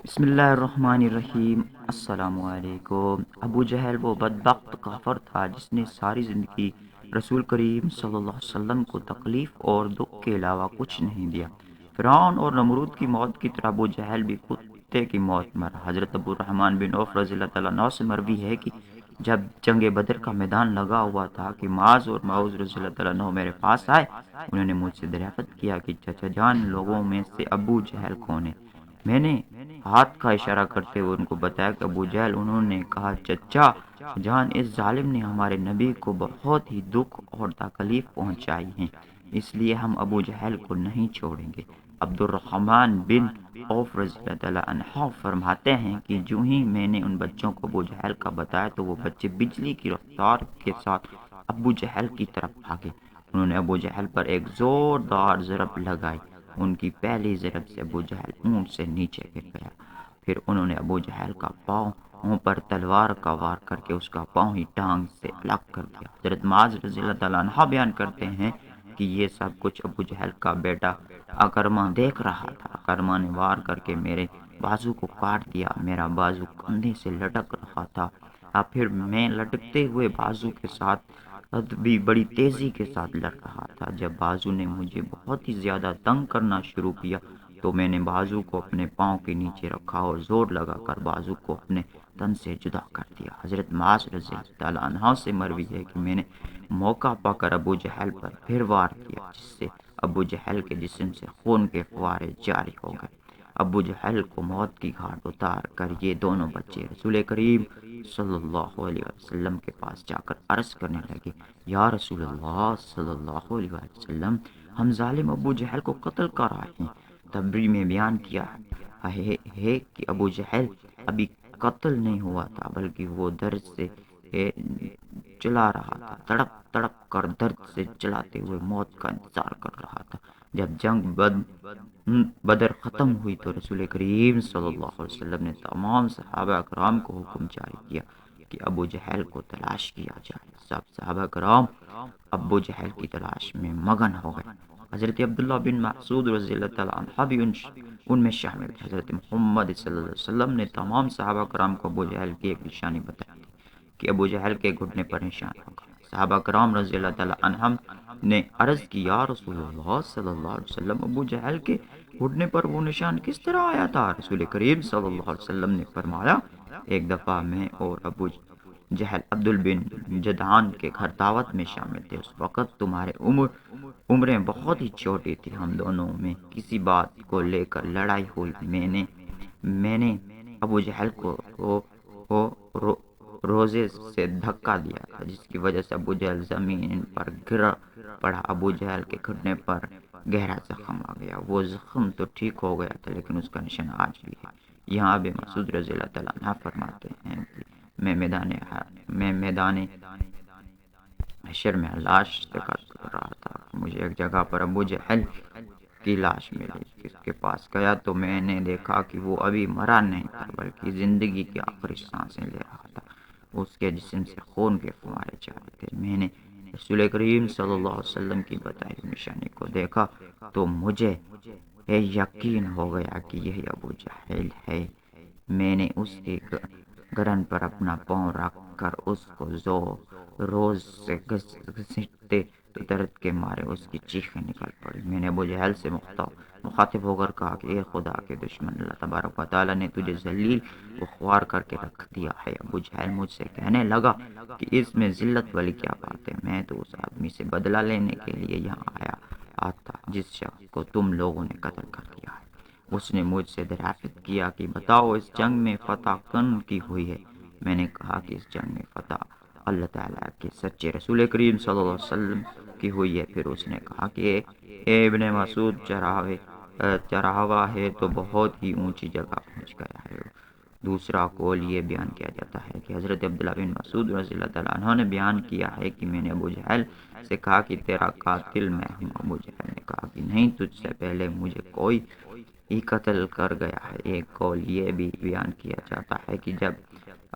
بسم اللہ الرحمن الرحیم۔ السلام علیکم۔ ابو جہل وہ بدبخت کافر تھا جس نے ساری زندگی رسول کریم صلی اللہ علیہ وسلم کو تکلیف اور دکھ کے علاوہ کچھ نہیں دیا۔ فرعون اور نمرود کی موت کی طرح ابو جہل بھی کتے کی موت مرا۔ حضرت ابو الرحمن بن عوف رضی اللہ تعالیٰ عنہ سے مروی ہے کہ جب جنگ بدر کا میدان لگا ہوا تھا کہ معاذ اور معوذ رضی اللہ تعالیٰ عنہ میرے پاس آئے، انہوں نے مجھ سے دریافت کیا کہ چچا جان لوگوں میں سے ابو جہل کون ہے؟ میں نے ہاتھ کا اشارہ کرتے ہوئے ان کو بتایا کہ ابو جہل۔ انہوں نے کہا چچا جان، اس ظالم نے ہمارے نبی کو بہت ہی دکھ اور تکلیف پہنچائی ہیں، اس لیے ہم ابو جہل کو نہیں چھوڑیں گے۔ عبد الرحمن بن عوف رضی اللہ تعالیٰ عنہ فرماتے ہیں کہ جو ہی میں نے ان بچوں کو ابو جہل کا بتایا تو وہ بچے بجلی کی رفتار کے ساتھ ابو جہل کی طرف بھاگے۔ انہوں نے ابو جہل پر ایک زوردار ضرب لگائی۔ ان کی پہلی ضرب سے ابو جہل اونٹ سے نیچے گر گیا۔ پھر انہوں نے ابو جہل کا پاؤں پر تلوار کا وار کر کے اس کا پاؤں ہی ٹانگ سے الگ کر دیا۔ حضرت معاذ رضی اللہ تعالیٰ عنہ بیان کرتے ہیں کہ یہ سب کچھ ابو جہل کا بیٹا اکرمہ دیکھ رہا تھا۔ اکرمہ نے وار کر کے میرے بازو کو کاٹ دیا۔ میرا بازو کندھے سے لٹک رہا تھا، پھر میں لٹکتے ہوئے بازو کے ساتھ بھی بڑی تیزی کے ساتھ لڑ رہا تھا۔ جب بازو نے مجھے بہت ہی زیادہ تنگ کرنا شروع کیا تو میں نے بازو کو اپنے پاؤں کے نیچے رکھا اور زور لگا کر بازو کو اپنے تن سے جدا کر دیا۔ حضرت معاذ رضی اللہ تعالیٰ عنہ سے مروی ہے کہ میں نے موقع پا کر ابو جہل پر پھر وار کیا، جس سے ابو جہل کے جسم سے خون کے فوارے جاری ہو گئے۔ ابو جہل کو موت کی گھاٹ اتار کر یہ دونوں بچے رسول کریم صلی اللہ علیہ وسلم کے پاس جا کر عرض کرنے لگے، یا رسول اللہ صلی اللہ علیہ وسلم، ہم ظالم ابو جہل کو قتل کر رہے ہیں۔ تبری میں بیان کیا ہے کہ ابو جہل ابھی قتل نہیں ہوا تھا، بلکہ وہ درد سے چلا رہا تھا، تڑپ تڑپ کر درد سے چلاتے ہوئے موت کا انتظار کر رہا تھا۔ جب جنگ بدر ختم ہوئی تو رسول کریم صلی اللہ علیہ وسلم نے تمام صحابہ کرام کو حکم جاری کیا کہ ابو جہل کو تلاش کیا جائے۔ سب صحابہ کرام ابو جہل کی تلاش میں مگن ہو گئے۔ حضرت عبداللہ بن مسعود رضی اللہ تعالیٰ عنہ بھی ان میں شامل تھے۔ حضرت محمد صلی اللہ علیہ وسلم نے تمام صحابہ کرام کو ابو جہل کی ایک نشانی بتائی تھی کہ ابو جہل کے گھٹنے پر نشان ہوگا۔ صحابہ کرام رضی اللہ تعالیٰ عنہم نے عرض کی، یا رسول اللہ صلی اللہ علیہ وسلم، ابو جہل کے گھٹنے پر وہ نشان کس طرح آیا تھا؟ رسول کریم صلی اللہ علیہ وسلم نے فرمایا، ایک دفعہ میں اور ابو جہل عبدل بن جدعان کے گھر دعوت میں شامل تھے۔ اس وقت تمہارے عمریں بہت ہی چھوٹی تھی، ہم دونوں میں کسی بات کو لے کر لڑائی ہوئی۔ میں نے ابو جہل کو روزے سے دھکا دیا تھا، جس کی وجہ سے ابو جہل زمین پر گر پڑا۔ ابو جہل کے گھٹنے پر گہرا زخم آ گیا۔ وہ زخم تو ٹھیک ہو گیا تھا لیکن اس کا نشان آج بھی ہے۔ یہاں ابی مسعود رضی اللہ تعالیٰ عنہ فرماتے ہیں کہ میں میدان حشر میں لاش سے قتل کر رہا تھا، مجھے ایک جگہ پر ابو جہل کی لاش ملی۔ اس کے پاس گیا تو میں نے دیکھا کہ وہ ابھی مرا نہیں تھا بلکہ زندگی کی آخری سانسیں لے رہا تھا۔ اس کے جسم سے خون کے فوارے جاری تھے۔ میں نے رسول کریم صلی اللہ علیہ وسلم کی بتائی ہوئی نشانی کو دیکھا تو مجھے یقین ہو گیا کہ یہی ابو جہل ہے۔ میں نے اس کی گردن پر اپنا پاؤں رکھ کر اس کو روز سے گھسیٹتے تو درد کے مارے اس کی چیخیں نکل پڑی۔ میں نے ابو جہل سے مخاطب ہو کر کہا کہ اے خدا کے دشمن، اللہ تبارک و تعالیٰ نے تجھے ذلیل و خوار کر کے رکھ دیا ہے۔ ابو جہل مجھ سے کہنے لگا کہ اس میں ذلت والی کیا بات ہے؟ میں تو اس آدمی سے بدلہ لینے کے لیے یہاں آیا تھا جس شخص کو تم لوگوں نے قتل کر دیا ہے۔ اس نے مجھ سے دریافت کیا کہ بتاؤ اس جنگ میں فتح کن کی ہوئی ہے؟ میں نے کہا کہ اس جنگ میں فتح اللہ تعالیٰ کے سچے رسول کریم صلی اللہ علیہ وسلم کی ہوئی ہے۔ پھر اس نے کہا کہ اے ابن مسعود، چراہا ہے تو بہت ہی اونچی جگہ پہنچ گیا ہے۔ دوسرا قول یہ بیان کیا جاتا ہے کہ حضرت عبداللہ بن مسعود رضی اللہ تعالیٰ عنہ نے بیان کیا ہے کہ میں نے ابو جہل سے کہا کہ تیرا قاتل میں ہوں۔ ابو جہل نے کہا کہ نہیں، تجھ سے پہلے مجھے کوئی ہی قتل کر گیا ہے۔ ایک قول یہ بھی بیان کیا جاتا ہے کہ جب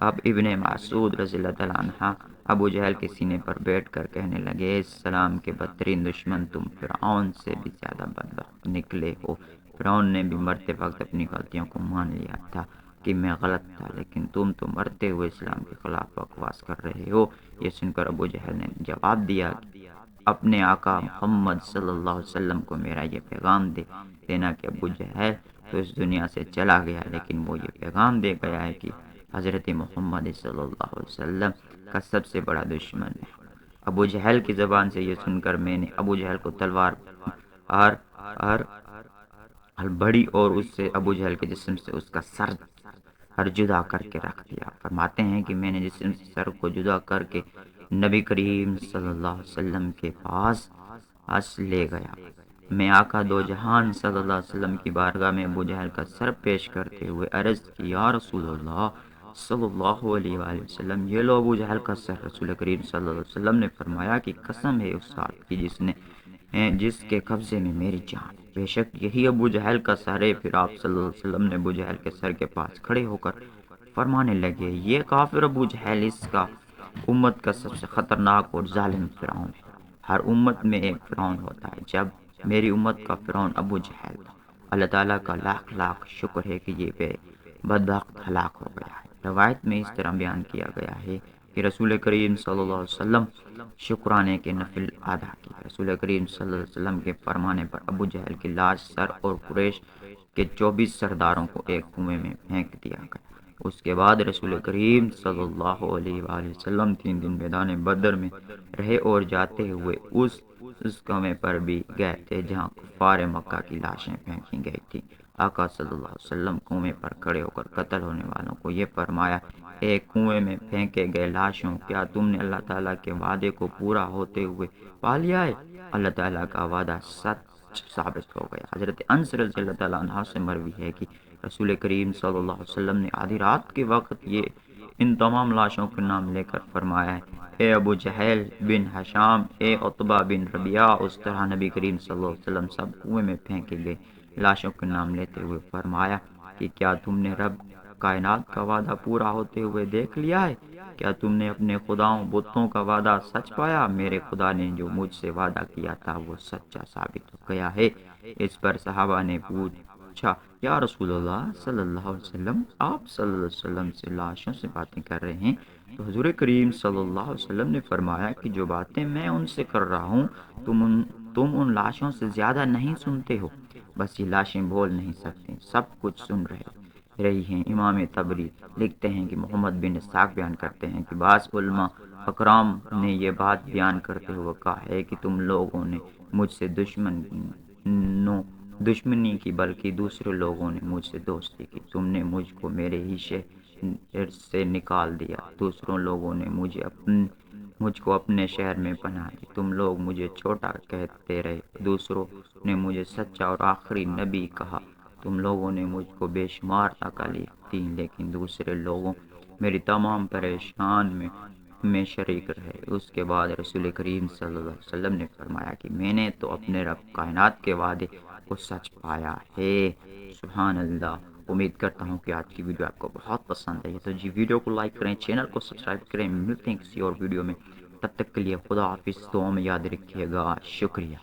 اب ابن مسعود رضی اللہ تعالیٰ عنہ ابو جہل کے سینے پر بیٹھ کر کہنے لگے، اسلام کے بدترین دشمن تم فرعون سے بھی زیادہ بدبخت نکلے ہو۔ فرعون نے بھی مرتے وقت اپنی غلطیوں کو مان لیا تھا کہ میں غلط تھا، لیکن تم تو مرتے ہوئے اسلام کے خلاف بکواس کر رہے ہو۔ یہ سن کر ابو جہل نے جواب دیا کہ اپنے آقا محمد صلی اللہ علیہ وسلم کو میرا یہ پیغام دے دینا کہ ابو جہل تو اس دنیا سے چلا گیا، لیکن وہ یہ پیغام دے گیا ہے کہ حضرت محمد صلی اللہ علیہ وسلم کا سب سے بڑا دشمن ہے۔ ابو جہل کی زبان سے یہ سن کر میں نے ابو جہل کو تلوار بڑی اور اس سے ابو جہل کے جسم سے اس کا سر جدا کر کے رکھ دیا۔ فرماتے ہیں کہ میں نے جسم سے سر کو جدا کر کے نبی کریم صلی اللہ علیہ وسلم کے پاس لے گیا۔ میں آقا دو جہان صلی اللہ علیہ وسلم کی بارگاہ میں ابو جہل کا سر پیش کرتے ہوئے عرض کی، یا رسول اللہ صلی اللہ علیہ وآلہ وسلم، یہ لو ابو جہل کا سر۔ رسول کریم صلی اللہ علیہ وسلم نے فرمایا کہ قسم ہے اس ذات کی جس کے قبضے میں میری جان، بے شک یہی ابو جہل کا سر ہے۔ پھر آپ صلی اللہ علیہ وسلم نے ابو جہل کے سر کے پاس کھڑے ہو کر فرمانے لگے، یہ کافر ابو جہل اس کا امت کا سب سے خطرناک اور ظالم فرعون ہے۔ ہر امت میں ایک فرعون ہوتا ہے، جب میری امت کا فرعون ابو جہل تھا۔ اللہ تعالیٰ کا لاکھ لاکھ شکر ہے کہ یہ بے بدبخت ہلاک ہو گیا ہے۔ روایت میں اس طرح بیان کیا گیا ہے کہ رسول کریم صلی اللہ علیہ وسلم شکرانے کے نفل ادا کیے۔ رسول کریم صلی اللہ علیہ وسلم کے فرمانے پر ابو جہل کی لاش سر اور قریش کے 24 سرداروں کو ایک کنویں میں پھینک دیا گیا۔ اس کے بعد رسول کریم صلی اللہ علیہ وآلہ وسلم 3 دن میدان بدر میں رہے اور جاتے ہوئے اس کنویں پر بھی گئے تھے جہاں کفار مکہ کی لاشیں پھینکی گئی تھی۔ آقا صلی اللہ علیہ وسلم کنویں پر کھڑے ہو کر قتل ہونے والوں کو یہ فرمایا، ایک کنویں میں پھینکے گئے لاشوں، کیا تم نے اللہ تعالیٰ کے وعدے کو پورا ہوتے ہوئے پا لیا ہے؟ اللہ تعالیٰ کا وعدہ سچ ثابت ہو گیا۔ حضرت انس رضی اللہ تعالیٰ عنہ سے مروی ہے کہ رسول کریم صلی اللہ علیہ وسلم نے آدھی رات کے وقت ان تمام لاشوں کے نام لے کر فرمایا ہے، اے ابو جہل بن حشام، اے عتبہ بن ربیعہ۔ اس طرح نبی کریم صلی اللہ علیہ وسلم سب کنویں میں پھینکے گئے لاشوں کے نام لیتے ہوئے فرمایا کہ کیا تم نے رب کائنات کا وعدہ پورا ہوتے ہوئے دیکھ لیا ہے؟ کیا تم نے اپنے خداؤں بتوں کا وعدہ سچ پایا؟ میرے خدا نے جو مجھ سے وعدہ کیا تھا وہ سچا ثابت ہو گیا ہے۔ اس پر صحابہ نے پوچھا، یا رسول اللہ صلی اللہ علیہ وسلم، آپ صلی اللہ علیہ وسلم سے لاشوں سے باتیں کر رہے ہیں؟ تو حضور کریم صلی اللہ علیہ وسلم نے فرمایا کہ جو باتیں میں ان سے کر رہا ہوں تم ان لاشوں سے زیادہ نہیں سنتے ہو، بس یہ لاشیں بول نہیں سکتے، سب کچھ سن رہی ہیں۔ امام طبری لکھتے ہیں کہ محمد بن اسحاق بیان کرتے ہیں کہ بعض علماء اکرام نے یہ بات بیان کرتے ہوئے کہا ہے کہ تم لوگوں نے مجھ سے دشمنی کی، بلکہ دوسرے لوگوں نے مجھ سے دوستی کی۔ تم نے مجھ کو میرے ہی شہر سے نکال دیا، دوسروں لوگوں نے مجھ کو اپنے شہر میں پناہ دی۔ تم لوگ مجھے چھوٹا کہتے رہے، دوسروں نے مجھے سچا اور آخری نبی کہا۔ تم لوگوں نے مجھ کو بے شمار تکالیف دی، لیکن دوسرے لوگوں میری تمام پریشان میں شریک رہے۔ اس کے بعد رسول کریم صلی اللہ علیہ وسلم نے فرمایا کہ میں نے تو اپنے رب کائنات کے وعدے کو سچ پایا ہے۔ سبحان اللہ۔ امید کرتا ہوں کہ آج کی ویڈیو آپ کو بہت پسند ہے، تو ویڈیو کو لائک کریں، چینل کو سبسکرائب کریں۔ ملتے ہیں کسی اور ویڈیو میں، تب تک کے لیے خدا حافظ، دعاؤں میں یاد رکھیے گا۔ شکریہ۔